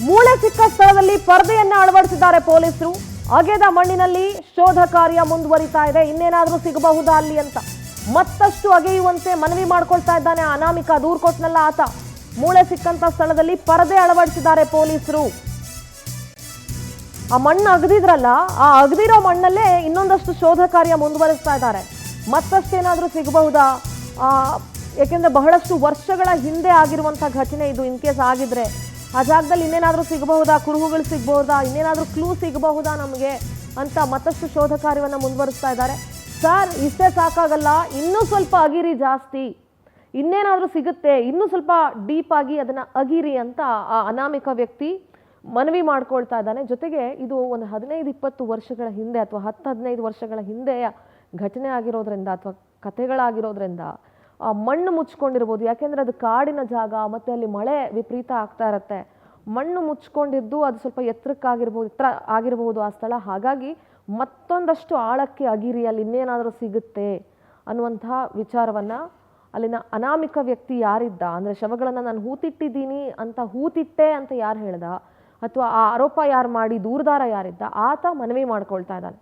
ಮೂಳೆ ಸಿಕ್ಕ ಸ್ಥಳದಲ್ಲಿ ಪರದೆಯನ್ನ ಅಳವಡಿಸಿದ್ದಾರೆ ಪೊಲೀಸರು. ಅಗೆದ ಮಣ್ಣಿನಲ್ಲಿ ಶೋಧ ಕಾರ್ಯ ಮುಂದುವರಿತಾ ಇದೆ. ಇನ್ನೇನಾದ್ರೂ ಸಿಗಬಹುದಾ ಅಲ್ಲಿ ಅಂತ ಮತ್ತಷ್ಟು ಅಗೆಯುವಂತೆ ಮನವಿ ಮಾಡ್ಕೊಳ್ತಾ ಇದ್ದಾನೆ ಅನಾಮಿಕ. ದೂರು ಕೊಟ್ಟನಲ್ಲ ಆತ. ಮೂಳೆ ಸಿಕ್ಕಂತ ಸ್ಥಳದಲ್ಲಿ ಪರದೆ ಅಳವಡಿಸಿದ್ದಾರೆ ಪೊಲೀಸರು. ಆ ಮಣ್ಣು ಅಗದಿದ್ರಲ್ಲ, ಆ ಅಗದಿರೋ ಮಣ್ಣಲ್ಲೇ ಇನ್ನೊಂದಷ್ಟು ಶೋಧ ಕಾರ್ಯ ಮುಂದುವರಿಸ್ತಾ ಇದ್ದಾರೆ. ಮತ್ತಷ್ಟೇನಾದ್ರೂ ಸಿಗಬಹುದಾ? ಯಾಕೆಂದ್ರೆ ಬಹಳಷ್ಟು ವರ್ಷಗಳ ಹಿಂದೆ ಆಗಿರುವಂತಹ ಘಟನೆ ಇದು. ಇನ್ ಕೇಸ್ ಆಗಿದ್ರೆ ಆ ಜಾಗದಲ್ಲಿ ಇನ್ನೇನಾದ್ರೂ ಸಿಗಬಹುದಾ, ಕುರುಹುಗಳು ಸಿಗಬಹುದಾ, ಇನ್ನೇನಾದ್ರೂ ಕ್ಲೂ ಸಿಗಬಹುದಾ ನಮಗೆ ಅಂತ ಮತ್ತಷ್ಟು ಶೋಧ ಕಾರ್ಯವನ್ನು ಮುಂದುವರಿಸ್ತಾ ಇದ್ದಾರೆ. ಸರ್, ಇಷ್ಟೇ ಸಾಕಾಗಲ್ಲ, ಇನ್ನೂ ಸ್ವಲ್ಪ ಅಗಿರಿ, ಜಾಸ್ತಿ ಇನ್ನೇನಾದ್ರೂ ಸಿಗುತ್ತೆ, ಇನ್ನೂ ಸ್ವಲ್ಪ ಡೀಪ್ ಆಗಿ ಅದನ್ನ ಅಗಿರಿ ಅಂತ ಆ ಅನಾಮಿಕ ವ್ಯಕ್ತಿ ಮನವಿ ಮಾಡ್ಕೊಳ್ತಾ ಇದ್ದಾನೆ. ಜೊತೆಗೆ ಇದು ಒಂದು 15-20 ವರ್ಷಗಳ ಹಿಂದೆ ಅಥವಾ 10-15 ವರ್ಷಗಳ ಹಿಂದೆಯ ಘಟನೆ ಆಗಿರೋದ್ರಿಂದ ಅಥವಾ ಕಥೆಗಳಾಗಿರೋದ್ರಿಂದ ಮಣ್ಣು ಮುಚ್ಕೊಂಡಿರ್ಬೋದು. ಯಾಕೆಂದ್ರೆ ಅದು ಕಾಡಿನ ಜಾಗ, ಮತ್ತೆ ಅಲ್ಲಿ ಮಳೆ ವಿಪರೀತ ಆಗ್ತಾ ಇರತ್ತೆ. ಮಣ್ಣು ಮುಚ್ಕೊಂಡಿದ್ದು ಅದು ಸ್ವಲ್ಪ ಎತ್ತರ ಆಗಿರ್ಬೋದು ಆ ಸ್ಥಳ. ಹಾಗಾಗಿ ಮತ್ತೊಂದಷ್ಟು ಆಳಕ್ಕೆ ಅಗಿರಿ, ಅಲ್ಲಿ ಇನ್ನೇನಾದರೂ ಸಿಗುತ್ತೆ ಅನ್ನುವಂತಹ ವಿಚಾರವನ್ನ ಅಲ್ಲಿನ ಅನಾಮಿಕ ವ್ಯಕ್ತಿ ಯಾರಿದ್ದ, ಅಂದ್ರೆ ಶವಗಳನ್ನ ನಾನು ಹೂತಿಟ್ಟಿದ್ದೀನಿ ಅಂತ ಹೂತಿಟ್ಟೆ ಅಂತ ಯಾರು ಹೇಳ್ದ, ಅಥವಾ ಆ ಆರೋಪ ಯಾರು ಮಾಡಿ ದೂರದಾರ ಯಾರಿದ್ದ, ಆತ ಮನವಿ ಮಾಡ್ಕೊಳ್ತಾ ಇದ್ದಾನೆ.